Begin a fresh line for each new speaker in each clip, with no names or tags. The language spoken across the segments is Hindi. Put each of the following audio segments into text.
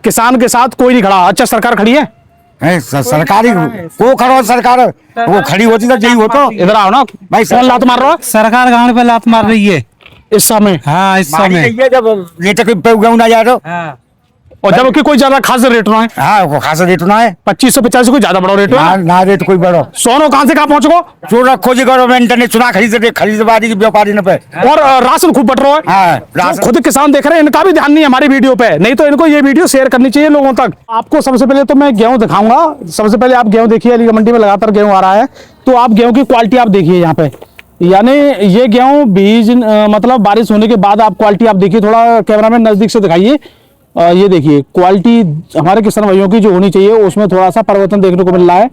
किसान के साथ कोई नहीं खड़ा। अच्छा सरकार खड़ी है?
सरकारी को खड़ो सरकार वो खड़ी होती तो यही होतो।
इधर आओ ना भाई, कौन लात मार रहा है?
सरकार गांव पे लात मार रही है
इस समय।
हाँ इस समय
जब रेट पे गेहूं ना जा रहा।
हाँ।
और जब कि कोई ज्यादा खास रेट ना है।
हाँ वो खासा रेट ना है।
2550 कोई ज्यादा बड़ा रेट है
ना रेट कोई बड़ो।
सोनो कहाँ से कहाँ पहुंच गो?
जो रखो जी गवर्नमेंट ने चुना खरीदवारी की व्यापारी ने पे।
और राशन खूब बट रहा है।
हाँ
जो
राशन
खुद किसान देख रहे हैं इनका भी ध्यान नहीं है हमारी वीडियो पे, नहीं तो इनको ये वीडियो शेयर करनी चाहिए लोगों तक। आपको सबसे पहले तो मैं गेहूं दिखाऊंगा। सबसे पहले आप गेहूं देखिए, अलीगढ़ मंडी में लगातार गेहूं आ रहा है, तो आप गेहूं की क्वालिटी आप देखिए यहाँ पे। यानी ये गेहूं बीज मतलब बारिश होने के बाद आप क्वालिटी आप देखिए, थोड़ा कैमरा में नजदीक से दिखाइए। ये देखिए क्वालिटी हमारे किसान भाइयों की जो होनी चाहिए उसमें थोड़ा सा परिवर्तन देखने को मिल रहा है।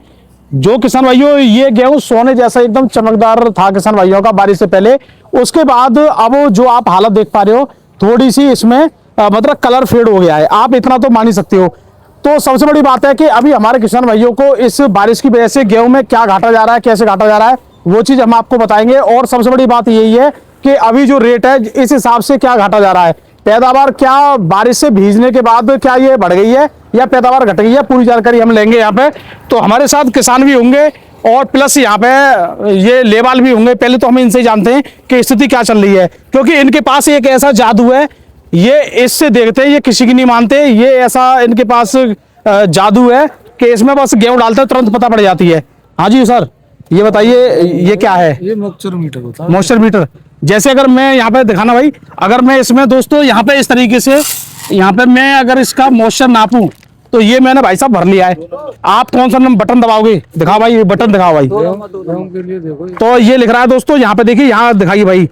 जो किसान भाइयों ये गेहूं सोने जैसा एकदम चमकदार था किसान भाइयों का बारिश से पहले, उसके बाद अब जो आप हालत देख पा रहे हो थोड़ी सी इसमें मतलब कलर फेड हो गया है, आप इतना तो मान ही सकते हो। तो सबसे बड़ी बात है कि अभी हमारे किसान भाइयों को इस बारिश की वजह से गेहूं में क्या घाटा जा रहा है, कैसे घाटा जा रहा है, वो चीज हम आपको बताएंगे। और सबसे बड़ी बात यही है कि अभी जो रेट है इस हिसाब से क्या घाटा जा रहा है, पैदावार क्या बारिश से भीजने के बाद क्या ये बढ़ गई है या पैदावार घट गई है, पूरी जानकारी हम लेंगे यहाँ पे। तो हमारे साथ किसान भी होंगे और प्लस यहाँ पे ये लेबाल भी होंगे। पहले तो हम इनसे ही जानते हैं कि स्थिति क्या चल रही है, क्योंकि इनके पास एक ऐसा जादू है, ये इससे देखते हैं, ये किसी की नहीं मानते, ये ऐसा इनके पास जादू है कि इसमें बस गेहूं डालते हैं तुरंत पता पड़ जाती है। हाँ जी सर, ये बताइए ये क्या है?
ये मॉइस्चर मीटर होता है।
Moisture metre. जैसे अगर मैं यहाँ पे दिखाना भाई, अगर मैं इसमें दोस्तों यहाँ पे इस तरीके से यहाँ पे मैं अगर इसका मॉइस्चर नापूं तो ये मैंने भाई साहब भर लिया है। आप कौन सा बटन दबाओगे? दिखाओ भाई, ये बटन दिखाओ भाई। तो ये लिख रहा है दोस्तों, यहाँ पे देखिए, यहाँ दिखाइए भाई।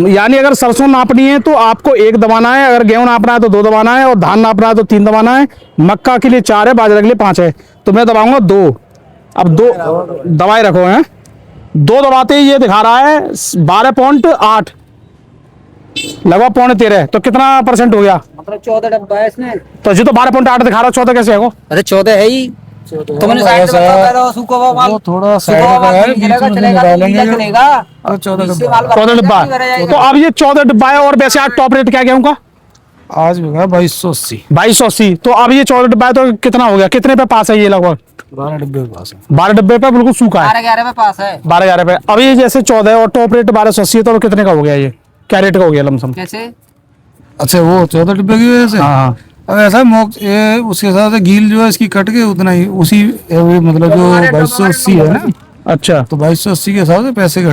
यानी अगर सरसों नापनी है तो आपको 1 दबाना है, अगर गेहूं नापना है तो 2 दबाना है, और धान नापना है तो 3 दबाना है, मक्का के लिए 4 है, बाजरा के लिए 5 है। तो मैं दबाऊंगा 2। अब 2 दबाए रखो हैं, 2 दबाते ही ये दिखा रहा है 12.8 लगभग 13.5। तो कितना परसेंट हो गया?
मतलब 14 डब्बा है इसमें।
तो जी तो 12.8 दिखा रहा है, 14 कैसे है वो?
अरे 14 है ही। तो मैंने साइड पे बता दो, सूखा हुआ माल
वो थोड़ा साइड
सूखा हुआ
पे
माल
है,
चलेगा,
बीच में
चलेगा,
डालेंगे
नीला चलेगा।
और 14
इससे
डब्बा।
माल
14 डिब्बा।
भरा
तो अब ये 14 डिब्बा है। और वैसे आज टॉप रेट क्या है गेहूं का?
आज बिका 2280।
2280। तो अब ये 14 डिब्बा है तो कितना हो गया, कितने पे पास है ये? लगभग
12 डब्बे के पास है।
12 डिब्बे पे बिल्कुल सूखा है।
11 पे पास है।
12 पे। अब ये जैसे 14 है और टॉप रेट 1280 है, तो अब कितने का हो गया ये? क्या रेट का हो गया लमसम?
कैसे?
अच्छा वो 14 डब्बे की वजह से।
हाँ।
अब ऐसा ये उसके हिसाब से गील जो है इसकी कट के उतना ही उसी मतलब जो 2280 है ना,
अच्छा,
तो 2280 के हिसाब से पैसे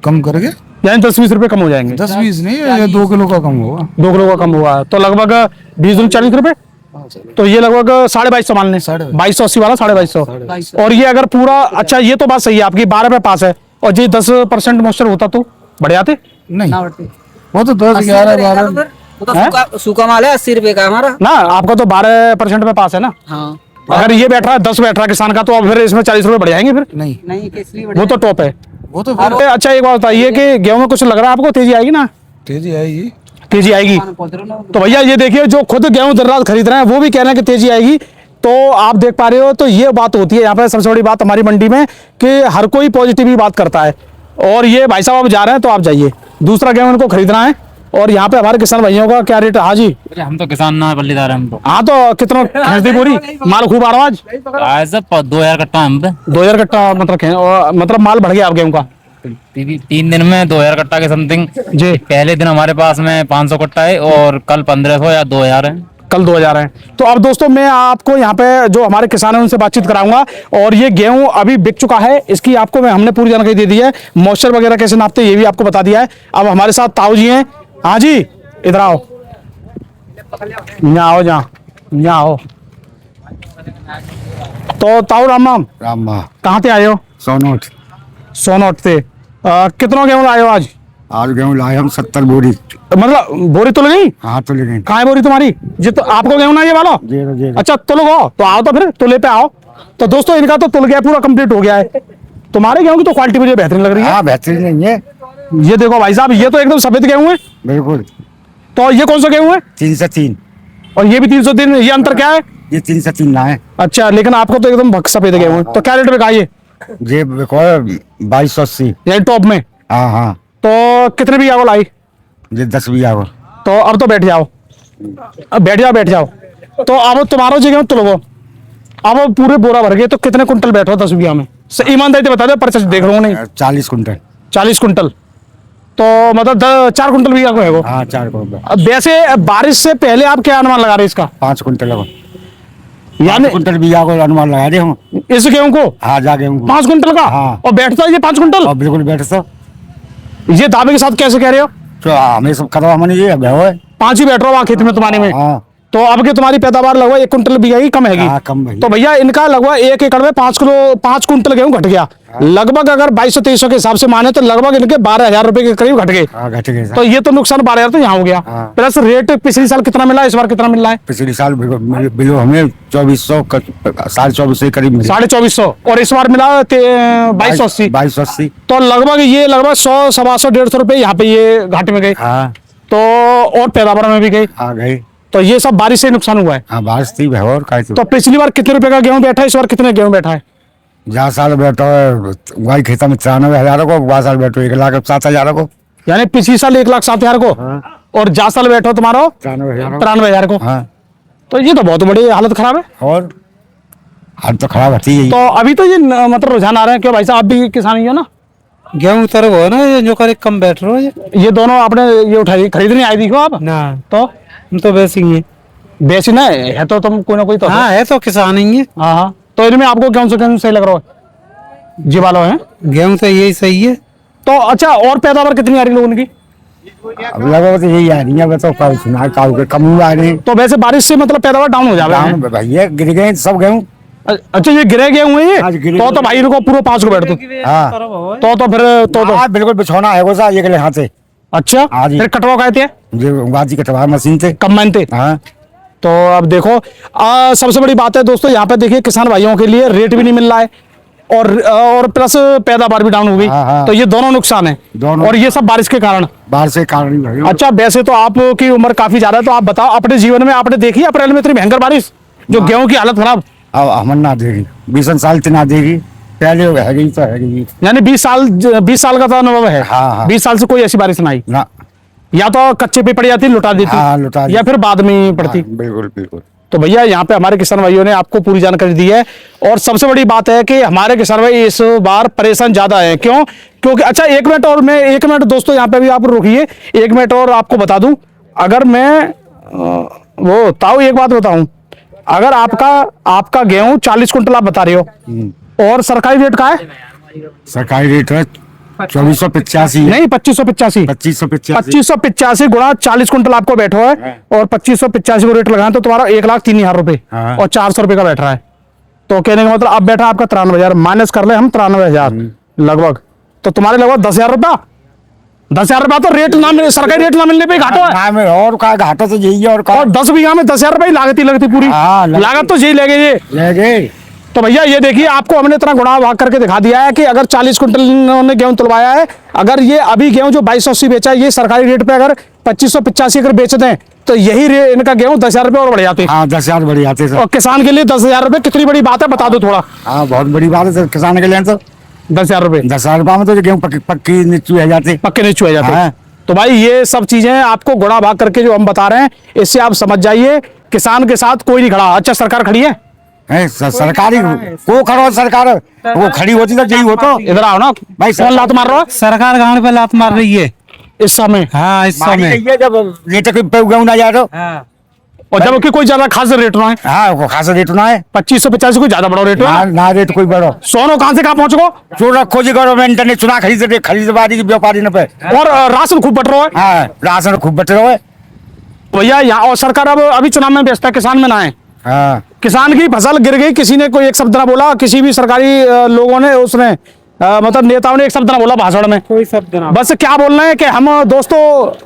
कम करके
यानी 10-20 रुपए कम हो जाएंगे।
10-20 नहीं, ये 2 किलो का कम होगा।
2 किलो का कम हुआ तो लगभग 20-40 रुपए। तो ये लगभग 2250 मान लें, 2280 वाला 2250। और ये अगर पूरा, अच्छा ये तो बात सही है आपकी, 12 पे पास है, और ये 10% मॉइस्चर होता तो बढ़ जाते।
नहीं
ना बढ़ते।
वो तो 10 11 12
वो तो सूखा माल है, 80 रुपए का हमारा
ना। आपका तो 12% पे पास है ना।
हाँ।
अगर ये बैठ रहा है 10 बैठ रहा है किसान का, तो अब फिर इसमें 40 रुपए बढ़ जाएंगे फिर।
नहीं,
नहीं किसलिए
वो तो टॉप है।
वो तो
अरे अच्छा एक बात बताइए कि गेहूं में कुछ लग रहा है आपको तेजी आएगी ना?
तेजी आएगी।
तेजी आएगी। तो भैया ये देखिए, जो खुद गेहूं दिन रात खरीद रहे हैं वो भी कह रहे हैं कि तेजी आएगी। तो आप देख पा रहे हो, तो ये बात होती है यहाँ पे सबसे बड़ी बात हमारी मंडी में कि हर कोई पॉजिटिव ही बात करता है। और ये भाई साहब आप जा रहे हैं तो आप जाइए, दूसरा गेहूं इनको खरीदना है। और यहाँ पे हमारे किसान भाइयों का क्या रेट है? हाँ जी,
हम तो किसान ना बल्लीदार हैं हम तो।
हाँ तो कितना खरीदी पूरी माल खूब आ रहा आज?
आज सब 2000 कट्टा हम पे।
2000 कट्टा मतलब माल बढ़ गया आप गेहूं का
3 दिन में 2000 कट्टा के समथिंग
जी।
पहले दिन हमारे पास में 500 कट्टा है और कल 1500 या 2000 है।
कल 2000 है। तो अब दोस्तों मैं आपको यहाँ पे जो हमारे किसान हैं उनसे बातचीत कराऊंगा। और ये गेहूं अभी बिक चुका है, इसकी आपको हमने पूरी जानकारी दे दी है, मॉइस्चर वगैरह कैसे नापते हैं ये भी आपको बता दिया है। अब हमारे साथ ताऊ जी हैं। हाँ जी, इधर आओ, यहाँ आओ, यहाँ आओ। तो ताऊ राम राम।
राम
कहाँ से आए हो?
सोनोट।
सोनोट से। कितना गेहूं लाए हो आज?
आज गेहूं लाए हम 70 बोरी।
मतलब बोरी तुल गई?
हाँ तो लेकिन
कहाँ है बोरी तुम्हारी? जी तो आपको गेहूं ना ये वाला? अच्छा तुल गो तो आओ, तो फिर तुले पे आओ। तो दोस्तों इनका तो तुल गया, पूरा कंप्लीट हो गया है। तुम्हारे गेहूं की तो क्वालिटी मुझे बेहतरीन लग रही है।
हाँ बेहतरीन नहीं है।
ये देखो भाई साहब, ये तो एकदम सफेद गेहूं है।
बिल्कुल।
तो ये कौन सा गेहूं है?
303।
और ये भी 303। ये अंतर क्या है?
ये 303 ना है।
अच्छा, लेकिन आपको तो एकदम सफेद गेहूं है। तो क्या रेट में ये?
ये 2280।
यही टॉप में।
हाँ हाँ।
तो कितने भी लाई?
ये 10 भी आओ।
तो अब तो बैठ जाओ, अब बैठ जाओ, बैठ जाओ। तो अब तुम्हारा जो गेहूं तुलबो, अब पूरे बोरा भर गए तो कितने कुंटल बैठो 10 बीघा में? ईमानदारी से बता दो, परचेस देख रहा हूँ नहीं।
40 कुंटल।
40 कुंटल तो मतलब 4 कुंटल बीघा को है वो।
हाँ 4 कुंटल।
अब वैसे बारिश से पहले आप क्या अनुमान लगा रहे इसका?
5 कुंटल लगा,
यानी
कुंटल बीघा को अनुमान लगा रहे हूँ
इस गेहूं को।
हाँ जा गेहूँ
5 कुंटल का।
हाँ।
और बैठता है ये 5 कुंटल?
और बिल्कुल बैठ सो।
ये दावे के साथ कैसे कह रहे हो?
तो हमें सब करवा मैंने ये है
5 ही बैठ रहा हूँ खेत में तुम्हारे में।
हाँ
तो अब की तुम्हारी पैदावार लगभग 1 कुंटल बीघा की कम हैगी।
हाँ कम भाई।
तो भैया इनका लगभग 1 एकड़ में 5 कुंटल गेहूं घट गया। लगभग अगर 2200-2300 के हिसाब से माने तो लगभग इनके 12,000 रुपए के करीब घट गए।
हाँ घट गए।
तो ये तो नुकसान 12,000 तो यहाँ हो गया।
हाँ।
प्लस रेट पिछले साल कितना मिला, इस बार कितना मिल रहा है?
पिछले साल बिलो हमें 2400 2450 के करीब मिला।
2450 और इस बार मिला 2280।
2280।
तो लगभग 100, 125, 150 रुपए यहाँ पे ये घाटे में गए।
हाँ
तो और पैदावार में भी गई।
आ गए।
तो ये सब बारिश से नुकसान हुआ है।
हाँ बारिश थी और का
तो पिछली बार कितने रुपए का गेहूं बैठा है, इस बार कितने गेहूं बैठा है?
जहाँ साल बैठो है वही खेता में 93,000 को, वहाँ साल बैठो 1,07,000 को।
यानी पिछली साल 1,07,000 को।
हाँ।
और जा साल बैठो तुम्हारा 93,000 को।
हाँ
तो ये तो बहुत बड़ी हालत खराब है।
और हालत तो खराब होती है।
तो अभी तो ये मतलब रुझान आ रहे हैं, क्यों भाई साहब आप भी किसान ही हो ना?
गेहूं तरफ हो ना, ये जो करे कम बैठ रहे हो
ये दोनों आपने ये उठाई, खरीदने आई थी आप?
ना,
तो
हम तो वैसे ही हैं।
बेची ना है तो तुम कोई ना कोई तो।
हाँ है तो किसान ही है।
हाँ हाँ। तो इनमें आपको कौन सा सही लग रहा है? जी वालों है
गेहूं तो यही सही है।
तो अच्छा, और पैदावार कितनी आ रही लोगों की?
अब लगा तो यही आ रही है, तो कल सुना काऊ के कम आ रही।
तो वैसे बारिश से मतलब पैदावार डाउन हो जाएगा
भैया गिर गए सब गेहूँ।
अच्छा ये गिरे गए हुए हैं।
आज गिरे
तो भाई इनको पूरा 5 को बैठ दो।
हाँ
तो फिर तो
हाँ बिल्कुल बिछौना है वो सा ये हाथ से।
अच्छा
हाँ जी।
फिर कटवा कहते हैं
जो बाजी कटवा मशीन से
कम्बाइन थे।
हाँ।
तो अब देखो सबसे बड़ी बात है दोस्तों, यहाँ पे देखिए किसान भाइयों के लिए रेट भी नहीं मिल रहा है और प्लस पैदावार भी डाउन हो गई।
हाँ, हाँ।
तो ये दोनों नुकसान है
दोनों।
और ये सब बारिश के कारण।
बाहर से कारण ही है।
अच्छा वैसे तो आपकी उम्र काफी ज्यादा है, तो आप बताओ अपने जीवन में आपने देखी है अप्रैल में इतनी भयंकर बारिश जो गेहूं की हालत खराब?
अब हमन ना देगी 20 साल से ना देगी, पहले है गई तो है गई।
यानी 20 साल का तो अनुभव है।
हाँ, हाँ।
20 साल से कोई ऐसी बारिश ना आई,
ना
या तो कच्चे पे पड़ जाती लुटा देती।
हाँ, लुटा देती।
या फिर बाद में ही पड़ती।
हाँ, बिल्कुल बिल्कुल।
तो भैया यहाँ पे हमारे किसान भाइयों ने आपको पूरी जानकारी दी है। और सबसे बड़ी बात है कि हमारे किसान भाई इस बार परेशान ज्यादा है। क्यों? क्योंकि अच्छा 1 मिनट और मैं 1 मिनट दोस्तों यहाँ पे भी आप रुकिए, 1 मिनट और आपको बता दूं। अगर मैं वो ताऊ एक बात बताऊं, अगर आपका गेहूं 40 कुंटल आप बता रहे हो और सरकारी रेट का है?
सरकारी रेट है 2485।
नहीं 2585। 2585 गुणा 40 कुंटल आपको बैठो है और 2585 को रेट लगाए तो तुम्हारा 1,03,000 रुपए
हाँ।
और 400 रुपए का बैठ रहा है। तो कहने का मतलब अब बैठा आपका 93,000, माइनस कर ले हम 93,000 लगभग। तो तुम्हारे लगभग 10,000 रुपया, 10,000 रुपया तो रेट ना मिले, सरकारी रेट ना मिलने पे घाटा है।
हाँ, में और का घाटा तो यही है।
और 10 बीघा में 10,000 रुपये लागत ही लगती पूरी।
हाँ,
लागत तो यही लगे ये।
ले गए।
तो भैया ये देखिए आपको हमने इतना गुणा भाग करके दिखा दिया है कि अगर 40 कुंटल इन्होंने गेहूं तुलवाया है, अगर ये अभी गेहूं जो 2280 बेचा है, ये सरकारी रेट पे अगर 2585 अगर बेच दें तो यही इनका गेहूं 10,000 रुपये और बढ़ जाते हैं।
हाँ 10,000 बढ़ जाते सर।
और किसान के लिए 10,000 रुपये कितनी बड़ी बात है बता दो थोड़ा।
हाँ बहुत बड़ी बात है सर किसान के लिए तो।
10,000 रुपये
10,000 रुपये में तो गेहूँ पक्की नीचू है जाते,
पक्के नीचे हो जाते।
हाँ।
तो भाई ये सब चीजें आपको गुणा भाग करके जो हम बता रहे हैं, इससे आप समझ जाइए किसान के साथ कोई नहीं खड़ा। अच्छा सरकार खड़ी है?
सरकारी को खड़ो सरकार वो खड़ी होती तो यही होता।
इधर आओ ना
भाई,
कौन लात मार रहा है
सरकार गांव पे लात मार रही है
इस समय?
हाँ इस समय।
जब रेट गेहूँ ना जा रहा।
हाँ
और जबकि कोई ज्यादा खास रेट ना है।
हाँ वो खासा रेट ना है।
2585 कोई ज्यादा बड़ा रेट है
ना रेट कोई बड़ो।
सोनो कहां से कहां पहुंच गो?
जो रखो जी गवर्नमेंट ने चुना खरीदवारी की व्यापारी ने पे।
और राशन खूब बट रहा है।
हाँ राशन खूब बट रहा है
भैया यहाँ। और सरकार अब अभी चुनाव में व्यस्त है, किसान में ना है।
हाँ।
किसान की फसल गिर गई, किसी ने कोई एक शब्द ना बोला, किसी भी सरकारी लोगों ने उसने मतलब नेताओं ने एक शब्द ना बोला भाषण में।
कोई शब्द ना।
बस क्या बोल रहे हैं कि हम दोस्तों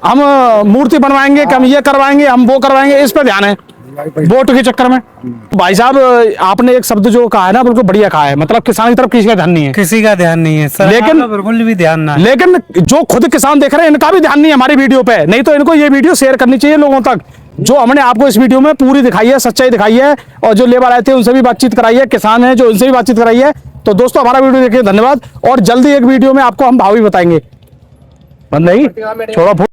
हम मूर्ति बनवाएंगे, कि हम ये करवाएंगे, हम वो करवाएंगे, इस पे ध्यान है वोट के चक्कर में। भाई साहब आपने एक शब्द जो कहा है ना बिल्कुल बढ़िया कहा है, मतलब किसान की तरफ किसी का ध्यान नहीं है।
किसी का ध्यान नहीं है
लेकिन
बिल्कुल भी ध्यान ना है।
लेकिन जो खुद किसान देख रहे हैं इनका भी ध्यान नहीं है हमारी वीडियो पे। नहीं तो इनको ये वीडियो शेयर करनी चाहिए लोगों तक। जो हमने आपको इस वीडियो में पूरी दिखाई है, सच्चाई दिखाई है, और जो लेबर आए थे उनसे भी बातचीत कराई है, किसान है जो उनसे भी बातचीत कराई है। तो दोस्तों हमारा वीडियो देखिए, धन्यवाद। और जल्दी एक वीडियो में आपको हम भाव भी बताएंगे। बंद नहीं छोड़ो।